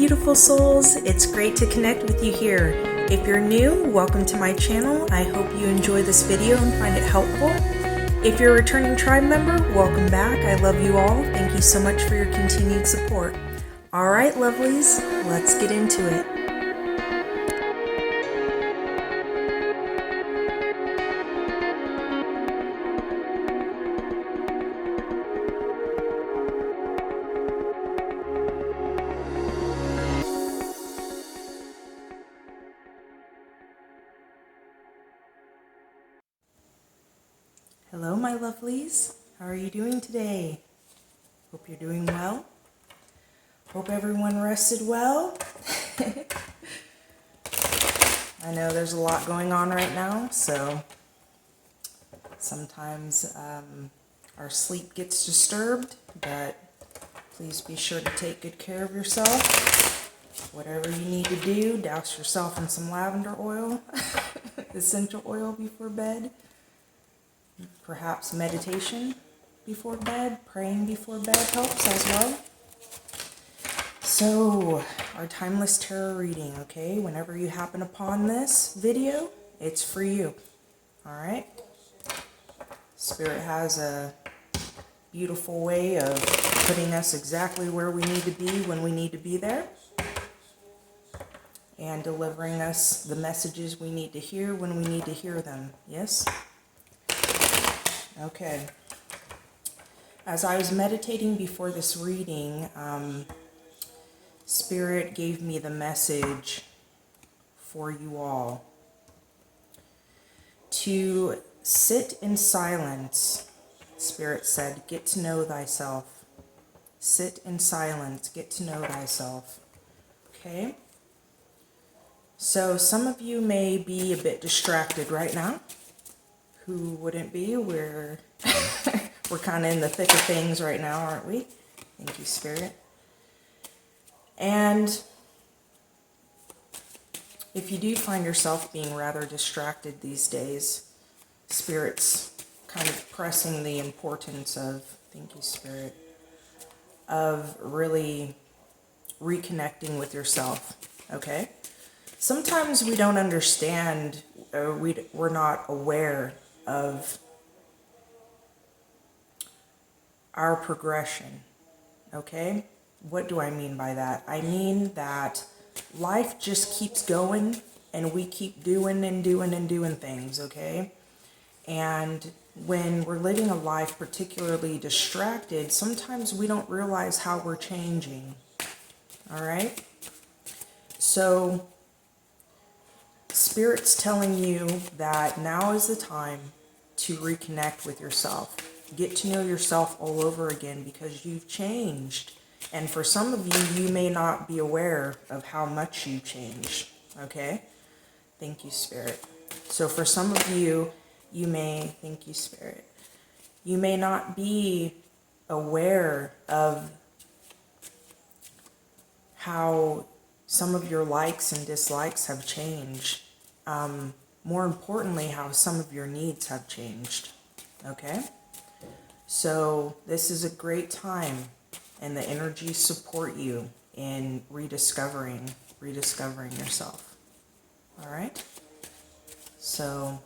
beautiful souls. It's great to connect with you here. If you're new, welcome to my channel. I hope you enjoy this video and find it helpful. If you're a returning tribe member, welcome back. I love you all. Thank you so much for your continued support. All right, lovelies, let's get into it. Hello, my lovelies. How are you doing today? Hope you're doing well. Hope everyone rested well. I know there's a lot going on right now, so sometimes our sleep gets disturbed, but please be sure to take good care of yourself. Whatever you need to do, douse yourself in some lavender oil, essential oil before bed. Perhaps meditation before bed, praying before bed helps as well. So, our timeless tarot reading, okay? Whenever you happen upon this video, it's for you, all right? Spirit has a beautiful way of putting us exactly where we need to be when we need to be there, and delivering us the messages we need to hear when we need to hear them, yes? Okay. As I was meditating before this reading, Spirit gave me the message for you all to sit in silence. Spirit said, get to know thyself. Sit in silence, get to know thyself. Okay? So some of you may be a bit distracted right now. Who wouldn't be? We're kind of in the thick of things right now, aren't we? Thank you, Spirit. And if you do find yourself being rather distracted these days, Spirit's kind of pressing the importance of, thank you, Spirit, of really reconnecting with yourself, okay? Sometimes we don't understand, or we're not aware of our progression, okay? What do I mean by that? I mean that life just keeps going and we keep doing and doing and doing things, okay? And when we're living a life particularly distracted, sometimes we don't realize how we're changing, all right? So Spirit's telling you that now is the time to reconnect with yourself. Get to know yourself all over again because you've changed. And for some of you, you may not be aware of how much you changed. Okay? Thank you, Spirit. So for some of you, thank you, Spirit. You may not be aware of how some of your likes and dislikes have changed. More importantly, how some of your needs have changed. Okay? So this is a great time, and the energies support you in rediscovering yourself. All right? So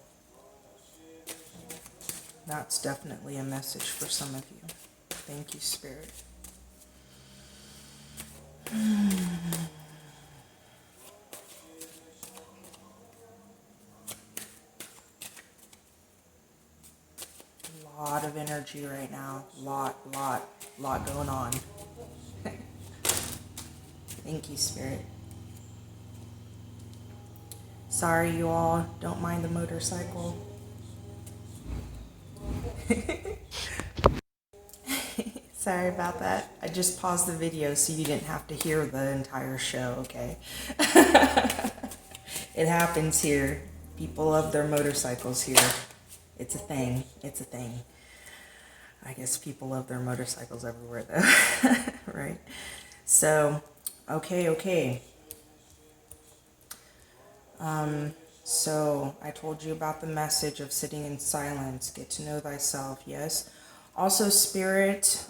that's definitely a message for some of you. Thank you, Spirit. Lot of energy right now. Lot going on. Thank you, Spirit. Sorry, you all. Don't mind the motorcycle. Sorry about that. I just paused the video so you didn't have to hear the entire show, okay? It happens here. People love their motorcycles here. It's a thing. It's a thing. I guess people love their motorcycles everywhere, though. Right? So, okay. So, I told you about the message of sitting in silence. Get to know thyself, yes? Also, Spirit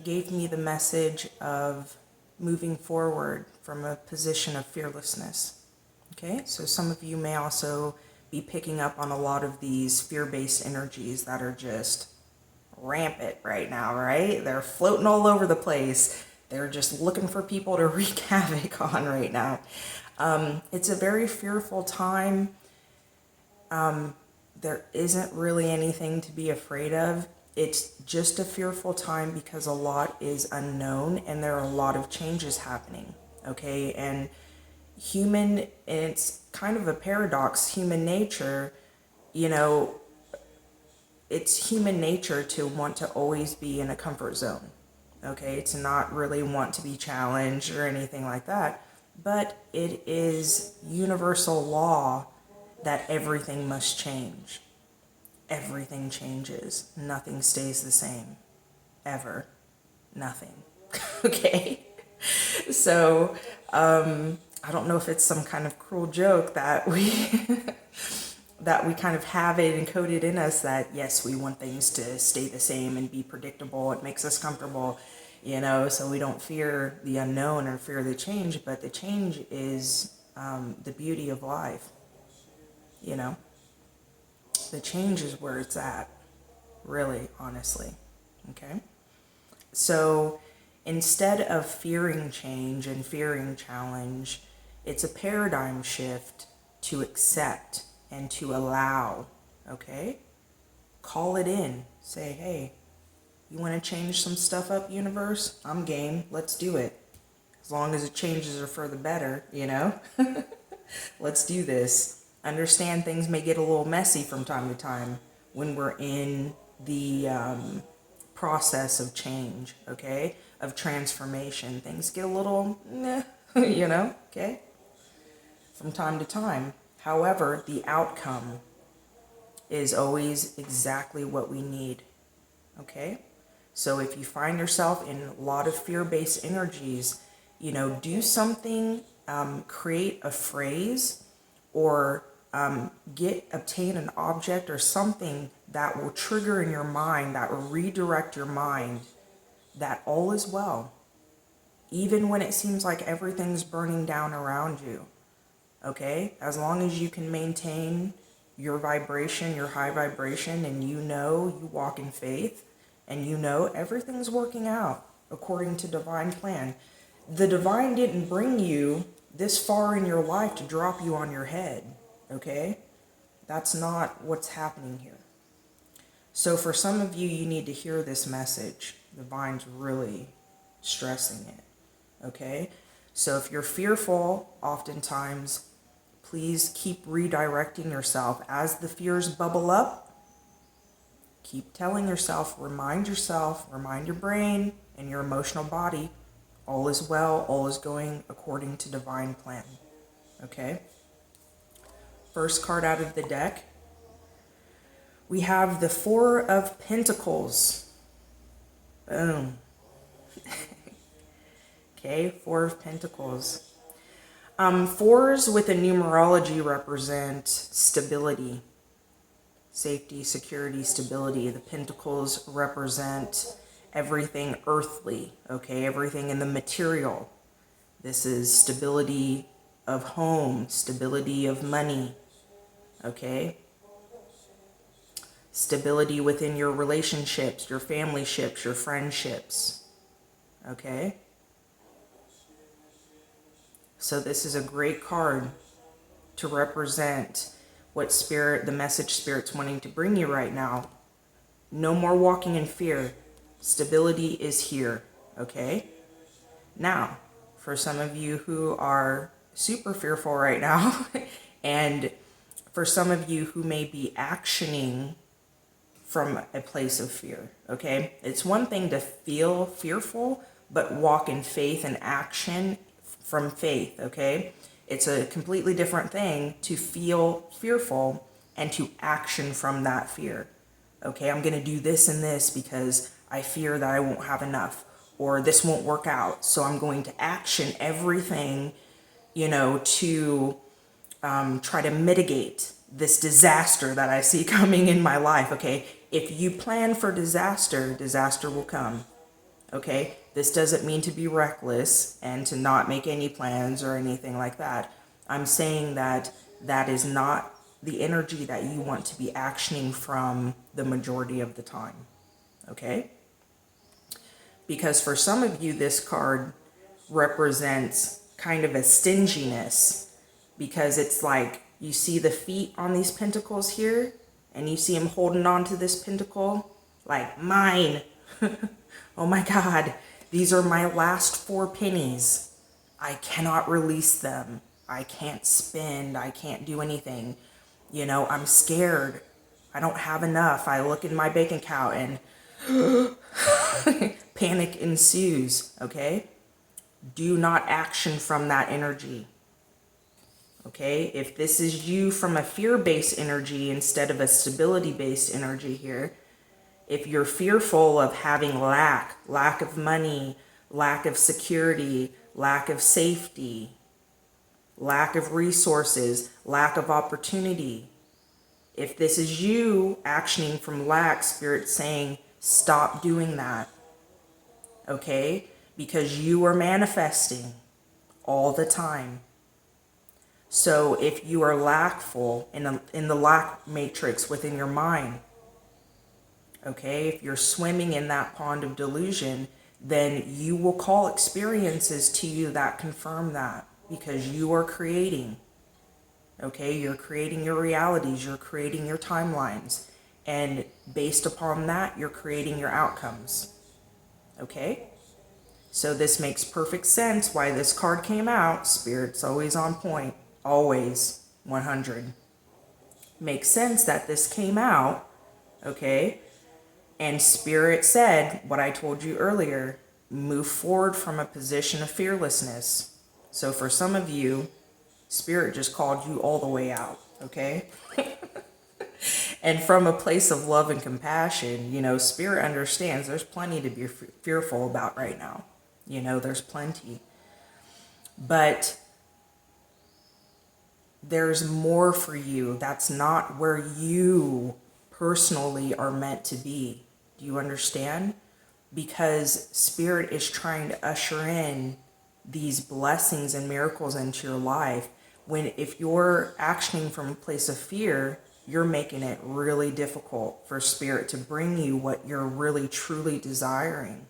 gave me the message of moving forward from a position of fearlessness. Okay, so some of you may also be picking up on a lot of these fear-based energies that are just rampant right now, right? They're floating all over the place. They're just looking for people to wreak havoc on right now. It's a very fearful time. There isn't really anything to be afraid of. It's just a fearful time because a lot is unknown and there are a lot of changes happening, okay? And it's kind of a paradox, human nature, it's human nature to want to always be in a comfort zone, okay? To not really want to be challenged or anything like that. But it is universal law that everything must change. Everything changes. Nothing stays the same. Ever. Nothing. Okay? So, I don't know if it's some kind of cruel joke that we that we kind of have it encoded in us that, yes, we want things to stay the same and be predictable. It makes us comfortable, so we don't fear the unknown or fear the change. But the change is the beauty of life, The change is where it's at, really, honestly, okay? So instead of fearing change and fearing challenge, it's a paradigm shift to accept and to allow, okay? Call it in. Say, hey, you want to change some stuff up, universe? I'm game. Let's do it. As long as the changes are for the better, Let's do this. Understand things may get a little messy from time to time when we're in the process of change, okay? Of transformation. Things get a little, okay? From time to time. However, the outcome is always exactly what we need, okay? So if you find yourself in a lot of fear-based energies, do something, create a phrase, or obtain an object or something that will trigger in your mind, that will redirect your mind, that all is well, even when it seems like everything's burning down around you. Okay, as long as you can maintain your vibration, your high vibration, and you walk in faith, and everything's working out according to divine plan. The divine didn't bring you this far in your life to drop you on your head, okay? That's not what's happening here. So for some of you, you need to hear this message. The divine's really stressing it, okay? So if you're fearful, oftentimes, please keep redirecting yourself. As the fears bubble up, keep telling yourself, remind your brain and your emotional body, all is well, all is going according to divine plan. Okay? First card out of the deck, we have the Four of Pentacles. Boom. Okay, Four of Pentacles. Fours with a numerology represent stability, safety, security, stability. The Pentacles represent everything earthly, okay, everything in the material. This is stability of home, stability of money, okay? Stability within your relationships, your family ships, your friendships, okay? So this is a great card to represent what the message Spirit's wanting to bring you right now. No more walking in fear. Stability is here, okay? Now, for some of you who are super fearful right now, and for some of you who may be actioning from a place of fear, okay? It's one thing to feel fearful, but walk in faith and action from faith, okay? It's a completely different thing to feel fearful and to action from that fear. Okay, I'm going to do this and this because I fear that I won't have enough, or this won't work out. So I'm going to action everything, to try to mitigate this disaster that I see coming in my life. Okay, if you plan for disaster, disaster will come. Okay? This doesn't mean to be reckless and to not make any plans or anything like that. I'm saying that that is not the energy that you want to be actioning from the majority of the time. Okay? Because for some of you, this card represents kind of a stinginess, because it's like you see the feet on these pentacles here and you see him holding on to this pentacle like, mine. Oh my God, these are my last 4 pennies. I cannot release them. I can't spend. I can't do anything. You know, I'm scared. I don't have enough. I look in my bank account and panic ensues. Okay? Do not action from that energy. Okay? If this is you from a fear-based energy instead of a stability-based energy here, if you're fearful of having lack of money, lack of security, lack of safety, lack of resources, lack of opportunity, if this is you actioning from lack, Spirit's saying, stop doing that. Okay? Because you are manifesting all the time. So if you are lackful in the lack matrix within your mind, okay, if you're swimming in that pond of delusion, then you will call experiences to you that confirm that, because you are creating. Okay, you're creating your realities, you're creating your timelines, and based upon that, you're creating your outcomes. Okay? So this makes perfect sense why this card came out. Spirit's always on point. Always 100. Makes sense that this came out. Okay? And Spirit said what I told you earlier. Move forward from a position of fearlessness. So for some of you, Spirit just called you all the way out. Okay? And from a place of love and compassion, you know, Spirit understands there's plenty to be fearful about right now. You know, there's plenty. But there's more for you. That's not where you personally are meant to be. Do you understand? Because Spirit is trying to usher in these blessings and miracles into your life. If you're actioning from a place of fear, you're making it really difficult for Spirit to bring you what you're really truly desiring.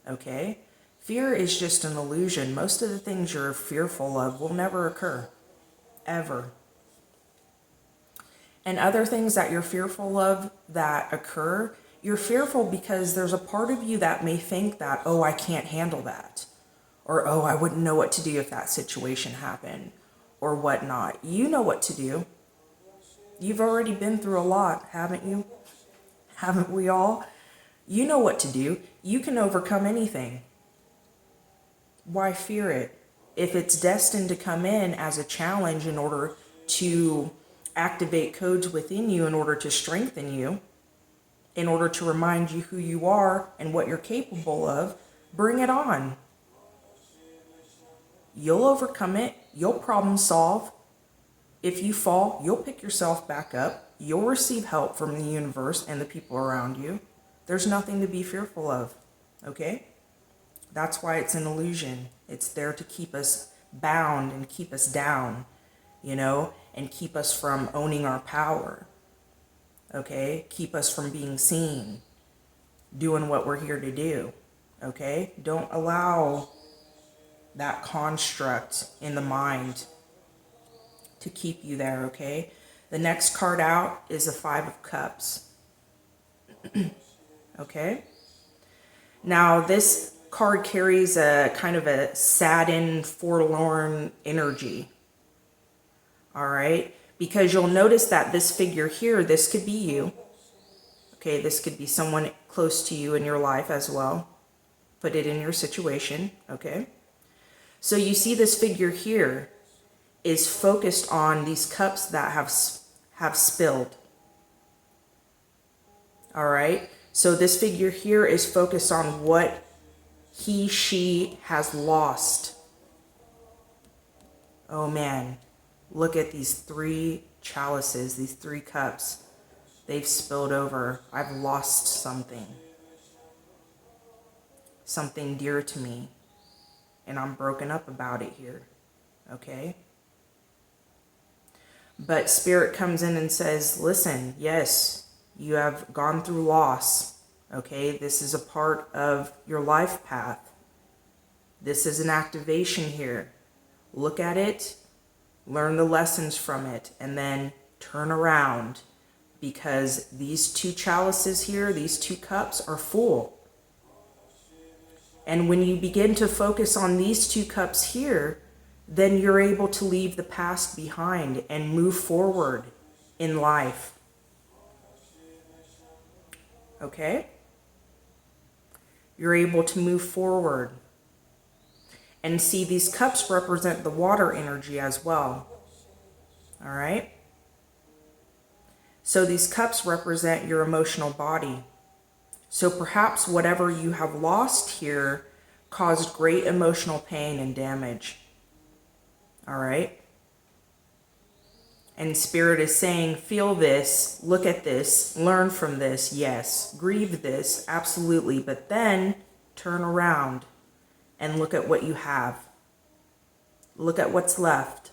Okay? Fear is just an illusion. Most of the things you're fearful of will never occur. Ever. And other things that you're fearful of that occur, you're fearful because there's a part of you that may think that, oh, I can't handle that. Or, oh, I wouldn't know what to do if that situation happened. Or whatnot. You know what to do. You've already been through a lot, haven't you? Haven't we all? You know what to do. You can overcome anything. Why fear it? If it's destined to come in as a challenge in order to activate codes within you, in order to strengthen you, in order to remind you who you are and what you're capable of, bring it on. You'll overcome it. You'll problem solve. If you fall, you'll pick yourself back up. You'll receive help from the universe and the people around you. There's nothing to be fearful of. Okay? That's why it's an illusion. It's there to keep us bound and keep us down, you know, and keep us from owning our power. Okay? Keep us from being seen, doing what we're here to do. Okay? Don't allow that construct in the mind to keep you there, okay? The next card out is a 5 of Cups. Okay? Now, this card carries a kind of a saddened, forlorn energy. All right? Because you'll notice that this figure here, this could be you. Okay, this could be someone close to you in your life as well. Put it in your situation, okay? So you see this figure here is focused on these cups that have spilled. All right? So this figure here is focused on what she has lost. Oh man, look at these 3 chalices, these 3 cups. They've spilled over. I've lost something. something dear to me, and I'm broken up about it here, okay? But Spirit comes in and says, listen, yes, you have gone through loss, okay? This is a part of your life path. This is an activation here. Look at it, learn the lessons from it, and then turn around, because these two chalices here, these two cups are full. And when you begin to focus on these two cups here, then you're able to leave the past behind and move forward in life. Okay? You're able to move forward. And see, these cups represent the water energy as well. All right? So these cups represent your emotional body. So perhaps whatever you have lost here caused great emotional pain and damage. All right? And Spirit is saying, feel this, look at this, learn from this, yes. Grieve this, absolutely. But then turn around and look at what you have. Look at what's left.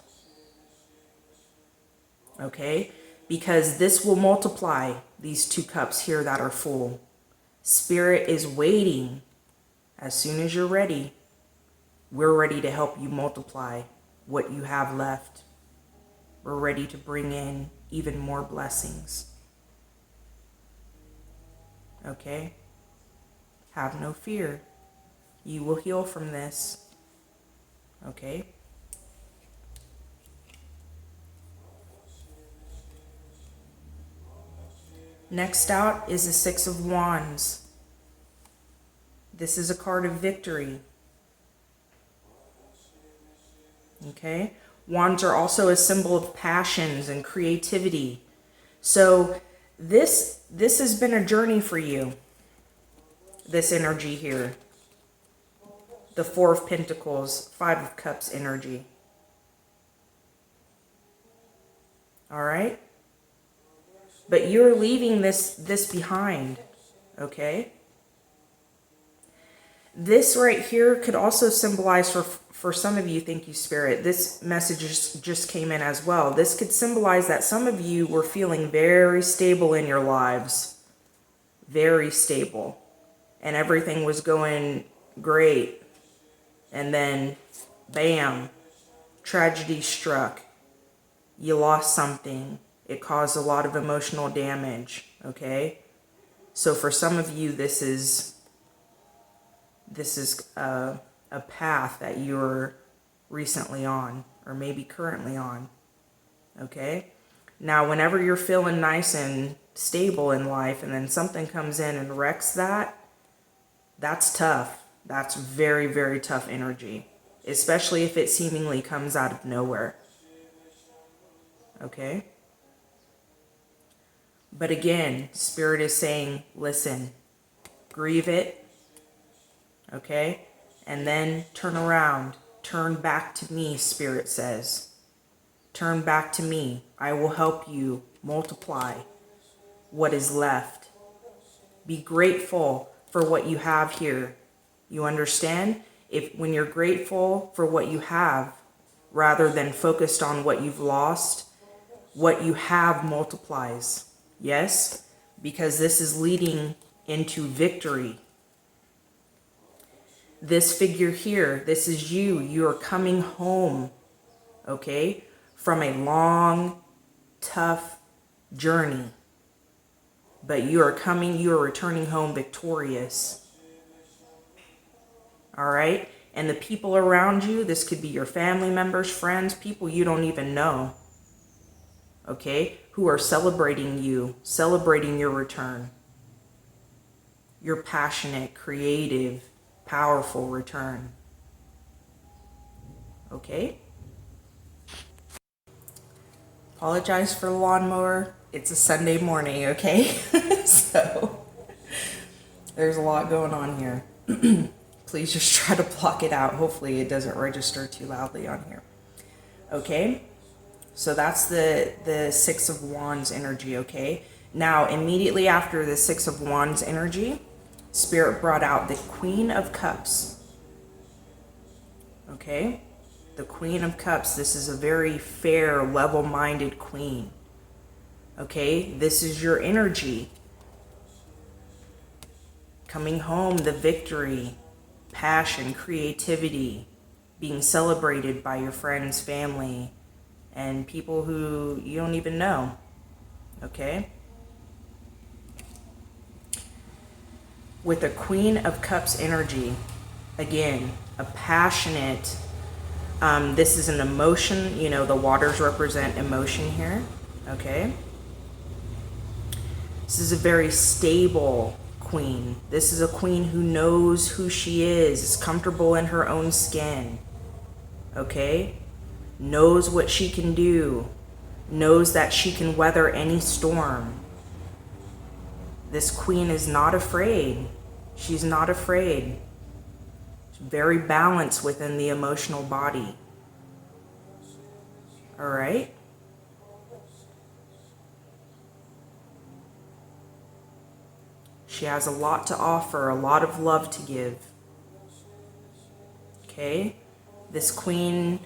Okay? Because this will multiply these two cups here that are full. Spirit is waiting. As soon as you're ready, we're ready to help you multiply what you have left. We're ready to bring in even more blessings. Okay? Have no fear. You will heal from this. Okay? Next out is the Six of Wands. This is a card of victory. Okay? Wands are also a symbol of passions and creativity. So this has been a journey for you. This energy here. The Four of Pentacles, Five of Cups energy. All right? But you're leaving this behind, okay? This right here could also symbolize for some of you, thank you, Spirit, this message just came in as well. This could symbolize that some of you were feeling very stable in your lives. Very stable. And everything was going great. And then, bam, tragedy struck. You lost something. It caused a lot of emotional damage, okay? So for some of you, this is a path that you're recently on, or maybe currently on, okay? Now, whenever you're feeling nice and stable in life, and then something comes in and wrecks that, that's tough. That's very, very tough energy, especially if it seemingly comes out of nowhere, okay? But again, Spirit is saying, listen, grieve it, okay? And then turn around. Turn back to me, Spirit says. Turn back to me. I will help you multiply what is left. Be grateful for what you have here. You understand? When you're grateful for what you have, rather than focused on what you've lost, what you have multiplies. Yes, because this is leading into victory. This figure here, this is you. You are coming home, okay, from a long, tough journey. But you are returning home victorious. All right? And the people around you, this could be your family members, friends, people you don't even know. Okay, who are celebrating you, celebrating your return. Your passionate, creative, powerful return. Okay? Apologize for the lawnmower. It's a Sunday morning, okay? So, there's a lot going on here. Please just try to block it out. Hopefully it doesn't register too loudly on here. Okay? So that's the Six of Wands energy, okay? Now, immediately after the Six of Wands energy, Spirit brought out the Queen of Cups. Okay? The Queen of Cups. This is a very fair, level-minded queen. Okay? This is your energy. Coming home, the victory, passion, creativity, being celebrated by your friends, family, and people who you don't even know. Okay? With the Queen of Cups energy, again, a passionate, this is an emotion, you know, the waters represent emotion here, okay? This is a very stable queen. This is a queen who knows who she is comfortable in her own skin, okay? Knows what she can do, knows that she can weather any storm. This queen is not afraid. She's not afraid. She's very balanced within the emotional body. All right? She has a lot to offer, a lot of love to give. Okay? This queen,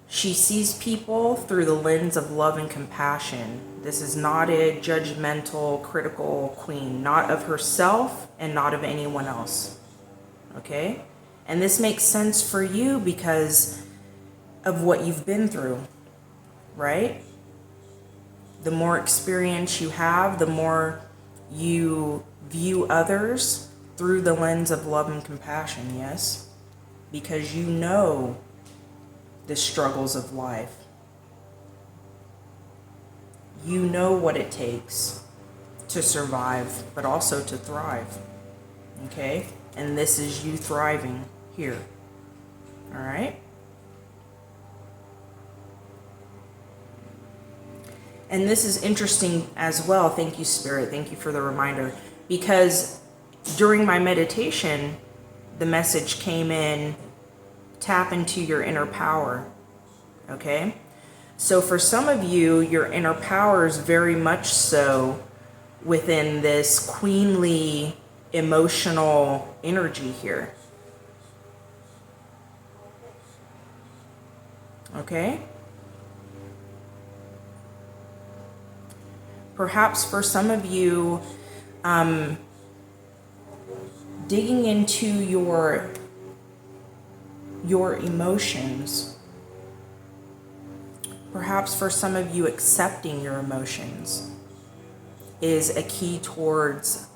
she sees people through the lens of love and compassion. This is not a judgmental, critical queen, not of herself and not of anyone else. Okay? And this makes sense for you because of what you've been through, right? The more experience you have, the more you view others through the lens of love and compassion, yes? Because you know the struggles of life. You know what it takes to survive, but also to thrive, okay? And this is you thriving here, all right? And this is interesting as well. Thank you, Spirit. Thank you for the reminder. Because during my meditation, the message came in, tap into your inner power, okay? So for some of you, your inner power is very much so within this queenly, emotional energy here. Okay? Perhaps for some of you, digging into your emotions. Perhaps for some of you, accepting your emotions is a key towards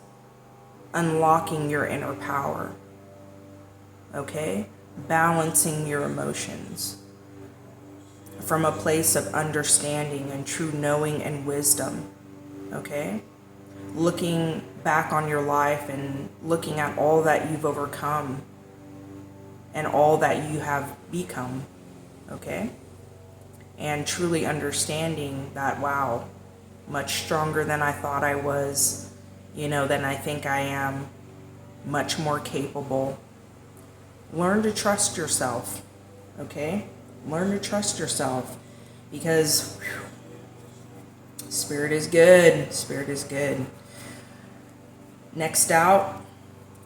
unlocking your inner power. Okay? Balancing your emotions from a place of understanding and true knowing and wisdom. Okay? Looking back on your life and looking at all that you've overcome and all that you have become. Okay? And truly understanding that, wow, much stronger than I thought I was, than I think I am, much more capable. Learn to trust yourself, okay? Learn to trust yourself because Spirit is good. Spirit is good. Next out,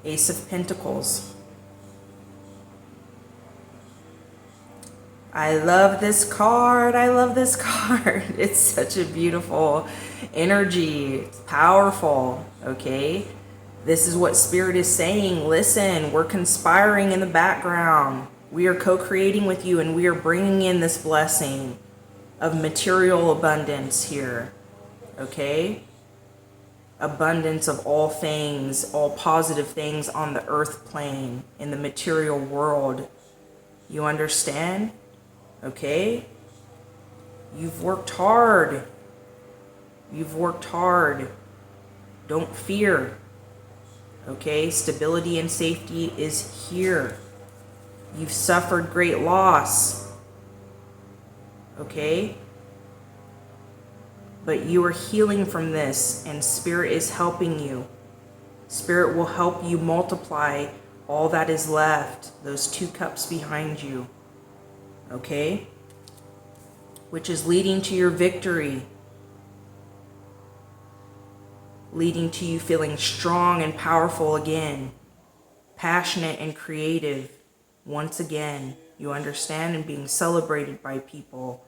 Ace of Pentacles. I love this card. I love this card. It's such a beautiful energy. It's powerful, okay? This is what Spirit is saying. Listen, we're conspiring in the background. We are co-creating with you and we are bringing in this blessing of material abundance here, okay? Abundance of all things, all positive things on the earth plane, in the material world. You understand? Okay? You've worked hard. You've worked hard. Don't fear. Okay? Stability and safety is here. You've suffered great loss. Okay? But you are healing from this, and Spirit is helping you. Spirit will help you multiply all that is left, those 2 cups behind you. Okay? Which is leading to your victory. leading to you feeling strong and powerful again, passionate and creative once again. You understand, and being celebrated by people.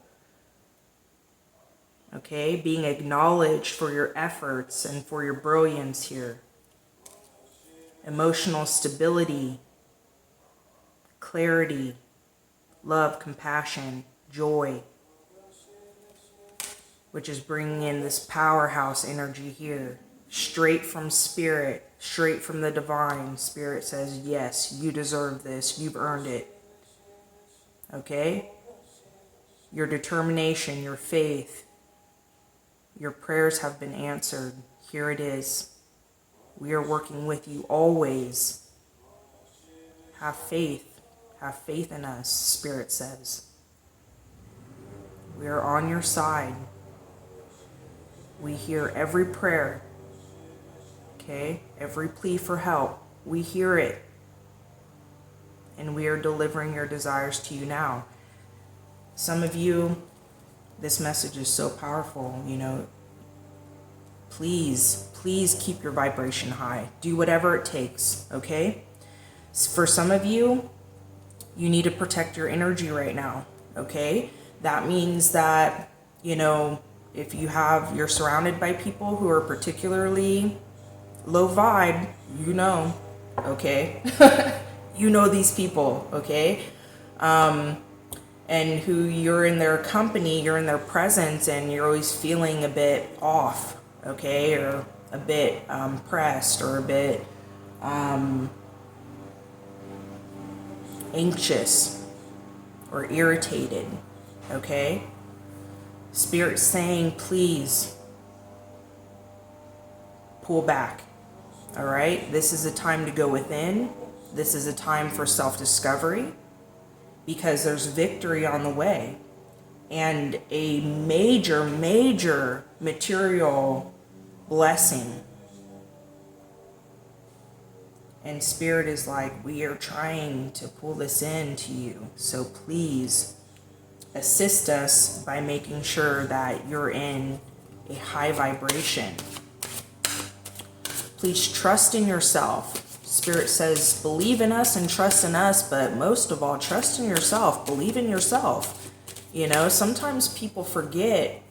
Okay, being acknowledged for your efforts and for your brilliance here. Emotional stability, clarity, love, compassion, joy, which is bringing in this powerhouse energy here, straight from spirit, straight from the divine. Spirit says, yes, you deserve this. You've earned it. Okay? Your determination, your faith, your prayers have been answered. Here it is. We are working with you always. Have faith. Have faith in us, Spirit says. We are on your side. We hear every prayer. Okay? Every plea for help. We hear it. And we are delivering your desires to you now. Some of you, this message is so powerful, you know. Please keep your vibration high. Do whatever it takes, okay? For some of you, you need to protect your energy right now, okay? That means that, you know, if you're surrounded by people who are particularly low vibe, you know, okay? You know these people, okay? And who you're in their company, you're in their presence, and you're always feeling a bit off, okay? Or a bit pressed, or a bit anxious or irritated, okay? Spirit's saying, please pull back, all right? This is a time to go within. This is a time for self-discovery, because there's victory on the way and a major, major material blessing. And Spirit is like, we are trying to pull this in to you. So please assist us by making sure that you're in a high vibration. Please trust in yourself. Spirit says, believe in us and trust in us, but most of all, trust in yourself. Believe in yourself. You know, sometimes people forget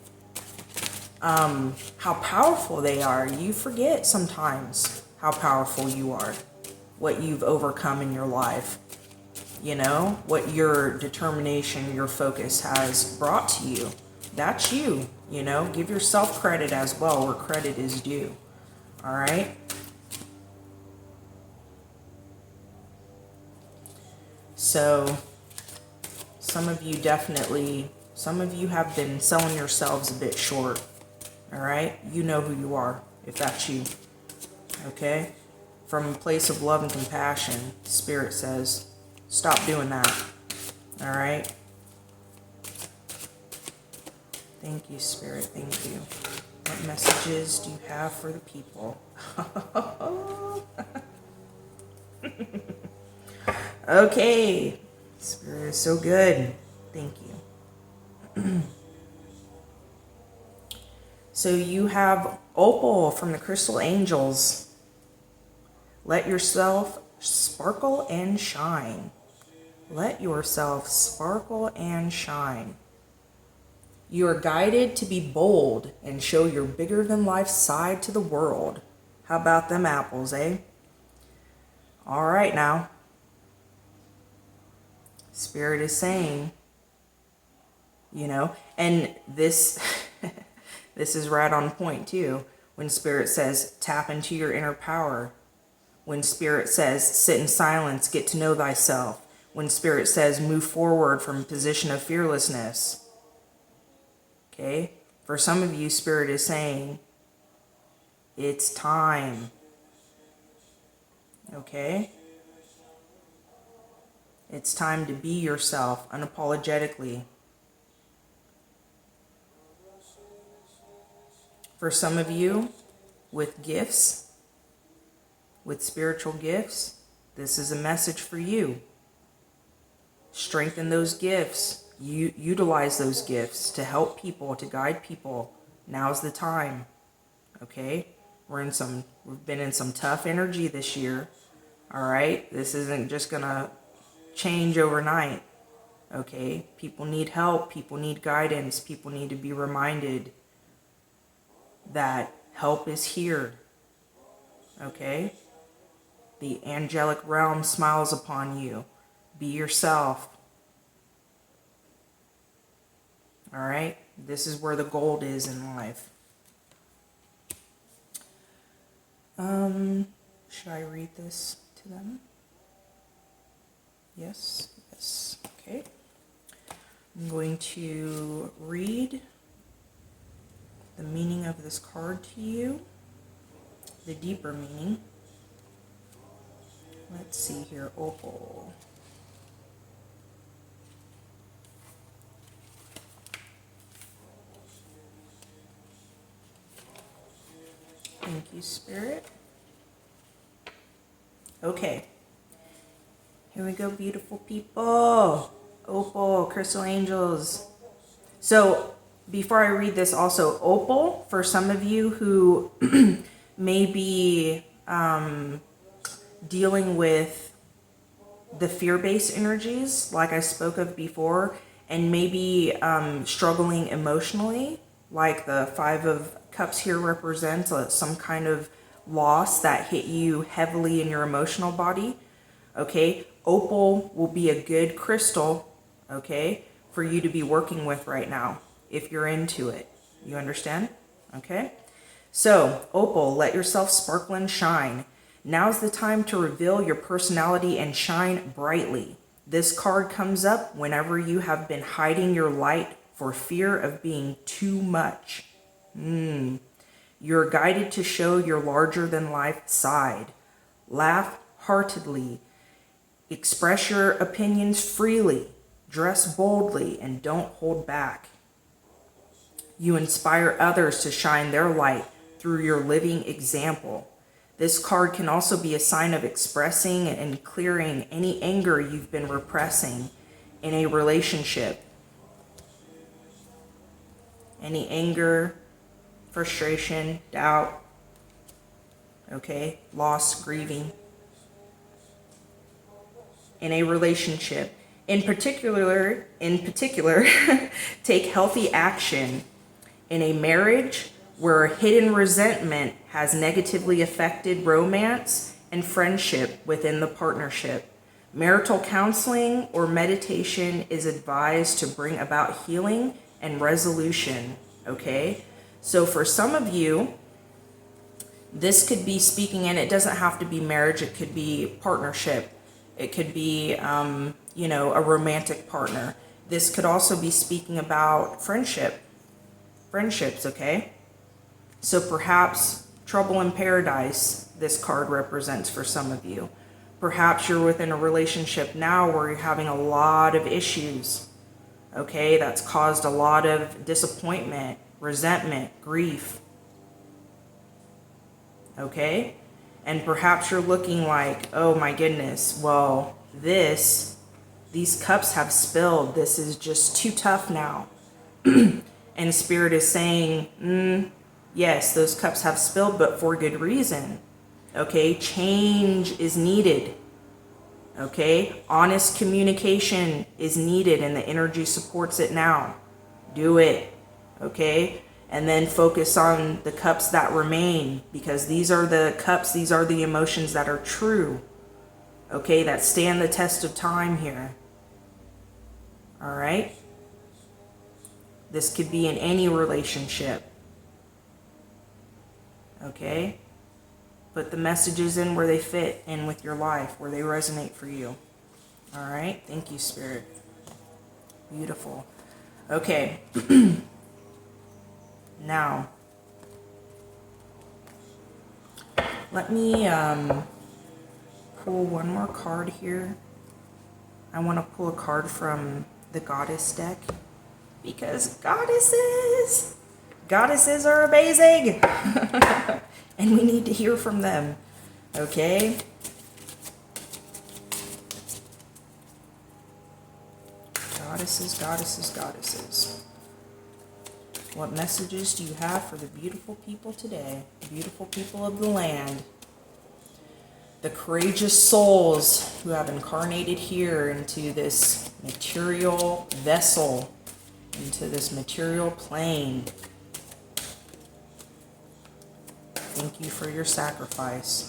how powerful they are. You forget sometimes how powerful you are, what you've overcome in your life, you know, what your determination, your focus has brought to you. That's you, you know. Give yourself credit as well, where credit is due. All right? So some of you have been selling yourselves a bit short. All right? You know who you are, if that's you. Okay? From a place of love and compassion, Spirit says, stop doing that. All right? Thank you, Spirit. Thank you. What messages do you have for the people? Okay. Spirit is so good. Thank you. So you have Opal from the Crystal Angels. Let yourself sparkle and shine. Let yourself sparkle and shine. You are guided to be bold and show your bigger-than-life side to the world. How about them apples, eh? All right now. Spirit is saying, you know, and this this is right on point too. When Spirit says, tap into your inner power. When Spirit says, sit in silence, get to know thyself. When Spirit says, move forward from a position of fearlessness. Okay? For some of you, Spirit is saying, it's time. Okay? It's time to be yourself unapologetically. For some of you, with gifts, with spiritual gifts, this is a message for you. Strengthen those gifts. Utilize those gifts to help people, to guide people. Now's the time. Okay? We've been in some tough energy this year. All right. This isn't just going to change overnight. Okay. People need help. People need guidance. People need to be reminded that help is here. Okay. The angelic realm smiles upon you. Be yourself. All right. This is where the gold is in life. Should I read this to them? Yes. Yes. Okay. I'm going to read the meaning of this card to you. The deeper meaning. Let's see here. Opal. Thank you, Spirit. Okay. Here we go, beautiful people. Opal, crystal angels. So, before I read this also, opal, for some of you who may be dealing with the fear-based energies, like I spoke of before, and maybe struggling emotionally, like the Five of Cups here represents some kind of loss that hit you heavily in your emotional body. Okay, opal will be a good crystal, okay, for you to be working with right now if you're into it. You understand? Okay, so opal, let yourself sparkle and shine. Now's the time to reveal your personality and shine brightly. This card comes up whenever you have been hiding your light for fear of being too much. You're guided to show your larger-than-life side. Laugh heartedly. Express your opinions freely. Dress boldly and don't hold back. You inspire others to shine their light through your living example. This card can also be a sign of expressing and clearing any anger you've been repressing in a relationship. Any anger, frustration, doubt, okay, loss, grieving in a relationship. In particular, take healthy action in a marriage where hidden resentment has negatively affected romance and friendship within the partnership. Marital counseling or meditation is advised to bring about healing and resolution, okay? So for some of you, this could be speaking, and it doesn't have to be marriage, it could be partnership. It could be, a romantic partner. This could also be speaking about friendships, okay? So perhaps trouble in paradise, this card represents for some of you. Perhaps you're within a relationship now where you're having a lot of issues, okay? That's caused a lot of disappointment, resentment, grief, okay? And perhaps you're looking like, oh my goodness, well, these cups have spilled. This is just too tough now. And Spirit is saying, yes, those cups have spilled, but for good reason. Okay, change is needed. Okay, honest communication is needed and the energy supports it now. Do it. Okay, and then focus on the cups that remain, because these are the cups, these are the emotions that are true. Okay, that stand the test of time here. All right. This could be in any relationship. Okay. Put the messages in where they fit in with your life, where they resonate for you. All right. Thank you, Spirit. Beautiful. Okay. Now, let me pull one more card here. I want to pull a card from the Goddess deck, because goddesses are amazing. And we need to hear from them. Okay? Goddesses. What messages do you have for the beautiful people today? The beautiful people of the land. The courageous souls who have incarnated here into this material vessel, into this material plane. Thank you for your sacrifice.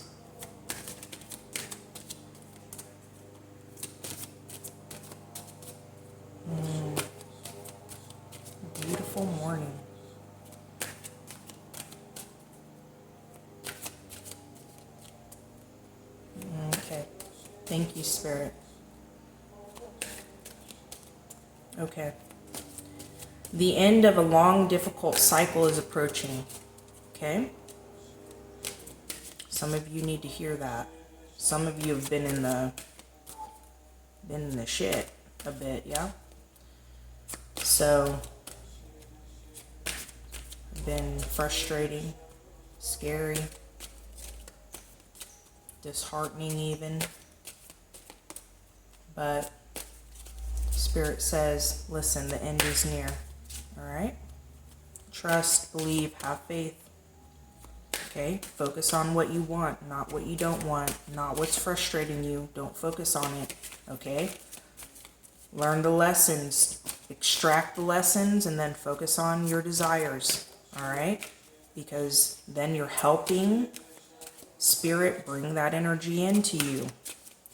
Beautiful morning. Okay. Thank you, Spirit. Okay. The end of a long, difficult cycle is approaching. Okay? Some of you need to hear that. Some of you have been in the shit a bit, yeah? So, been frustrating, scary, disheartening even. But Spirit says, listen, the end is near. All right? Trust, believe, have faith. Okay? Focus on what you want, not what you don't want, not what's frustrating you. Don't focus on it. Okay? Learn the lessons, extract the lessons, and then focus on your desires. All right? Because then you're helping Spirit bring that energy into you.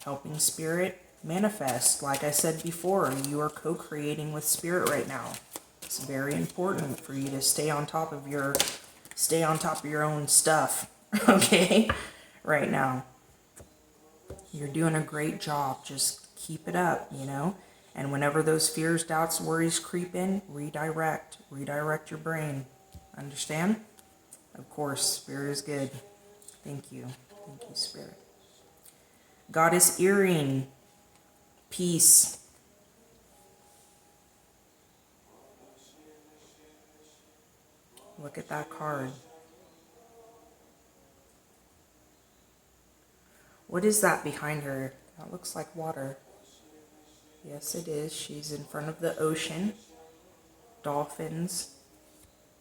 Helping Spirit manifest. Like I said before, you are co-creating with Spirit right now. It's very important for you to stay on top of your own stuff. Okay? Right now. You're doing a great job. Just keep it up, you know? And whenever those fears, doubts, worries creep in, redirect your brain. Understand? Of course, Spirit is good. Thank you, Spirit. Goddess Earring, peace. Look at that card. What is that behind her? That looks like water. Yes, it is. She's in front of the ocean. Dolphins.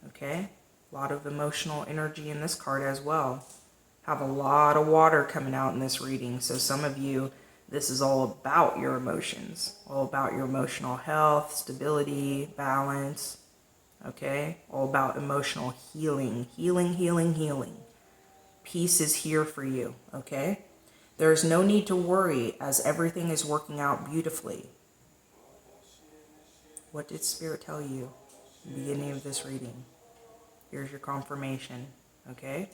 Okay? A lot of emotional energy in this card as well. Have a lot of water coming out in this reading. So some of you, this is all about your emotions. All about your emotional health, stability, balance. Okay? All about emotional healing. Healing. Peace is here for you. Okay? There is no need to worry as everything is working out beautifully. What did Spirit tell you at the beginning of this reading? Here's your confirmation, okay?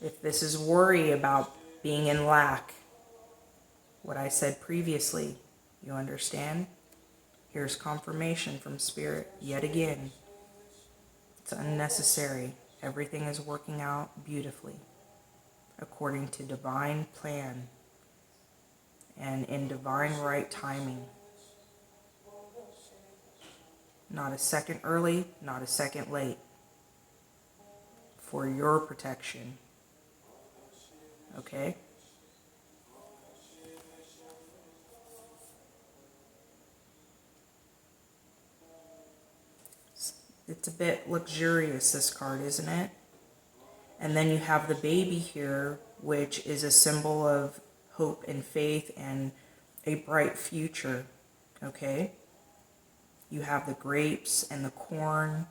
If this is worry about being in lack, what I said previously, you understand? Here's confirmation from Spirit yet again. It's unnecessary. Everything is working out beautifully according to divine plan and in divine right timing. Not a second early, not a second late. For your protection. Okay? It's a bit luxurious, this card, isn't it? And then you have the baby here, which is a symbol of hope and faith and a bright future. Okay? You have the grapes and the corn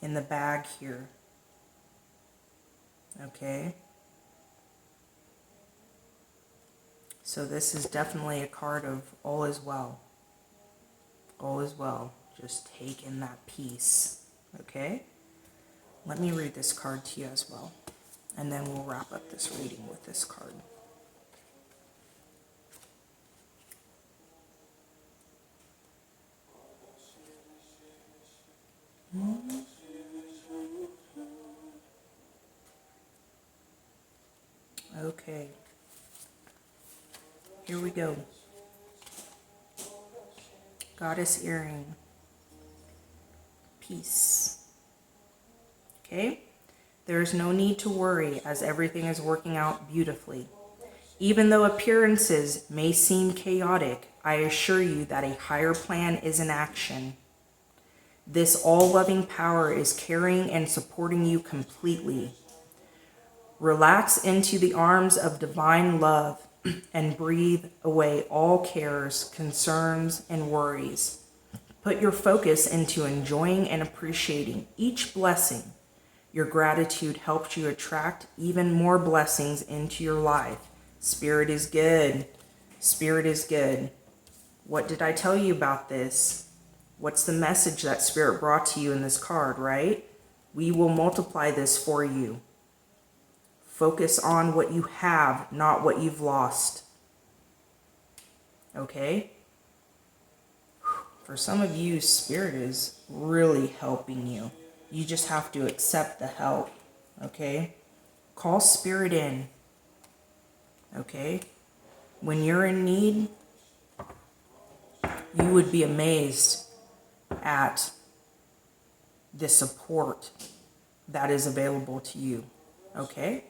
in the bag here. Okay? So this is definitely a card of all is well. All is well. Just take in that peace. Okay? Let me read this card to you as well. And then we'll wrap up this reading with this card. Okay. Here we go. Goddess Earring. Peace. Okay? There is no need to worry as everything is working out beautifully. Even though appearances may seem chaotic, I assure you that a higher plan is in action. This all-loving power is carrying and supporting you completely. Relax into the arms of divine love and breathe away all cares, concerns, and worries. Put your focus into enjoying and appreciating each blessing. Your gratitude helps you attract even more blessings into your life. Spirit is good. Spirit is good. What did I tell you about this? What's the message that Spirit brought to you in this card, right? We will multiply this for you. Focus on what you have, not what you've lost. Okay? For some of you, Spirit is really helping you. You just have to accept the help. Okay? Call Spirit in. Okay? When you're in need, you would be amazed at the support that is available to you. Okay?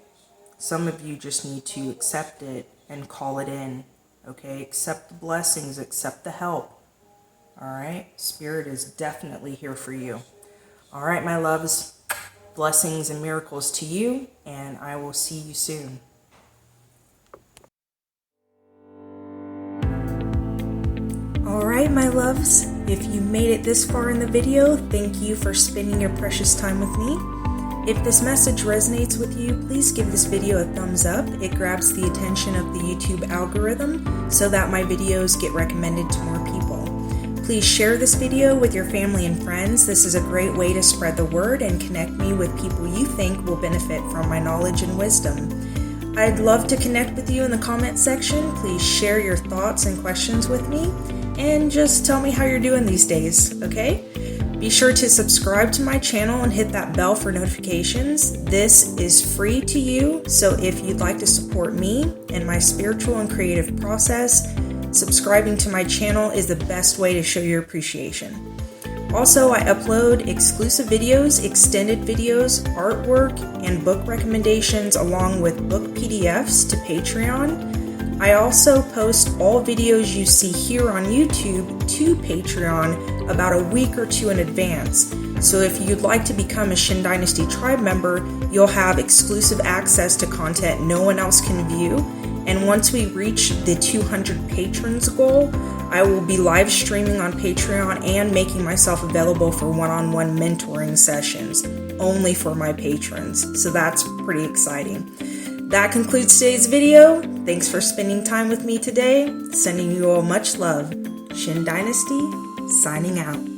Some of you just need to accept it and call it in. Okay? Accept the blessings, accept the help. All right? Spirit is definitely here for you. All right, my loves. Blessings and miracles to you, and I will see you soon. All right, my loves. If you made it this far in the video, thank you for spending your precious time with me. If this message resonates with you, please give this video a thumbs up. It grabs the attention of the YouTube algorithm so that my videos get recommended to more people. Please share this video with your family and friends. This is a great way to spread the word and connect me with people you think will benefit from my knowledge and wisdom. I'd love to connect with you in the comment section. Please share your thoughts and questions with me and just tell me how you're doing these days, okay? Be sure to subscribe to my channel and hit that bell for notifications. This is free to you, so if you'd like to support me and my spiritual and creative process, subscribing to my channel is the best way to show your appreciation. Also, I upload exclusive videos, extended videos, artwork, and book recommendations along with book PDFs to Patreon. I also post all videos you see here on YouTube to Patreon about a week or two in advance. So if you'd like to become a Shin Dynasty tribe member, you'll have exclusive access to content no one else can view. And once we reach the 200 patrons goal, I will be live streaming on Patreon and making myself available for one-on-one mentoring sessions, only for my patrons. So that's pretty exciting. That concludes today's video. Thanks for spending time with me today. Sending you all much love. Shin Dynasty, signing out.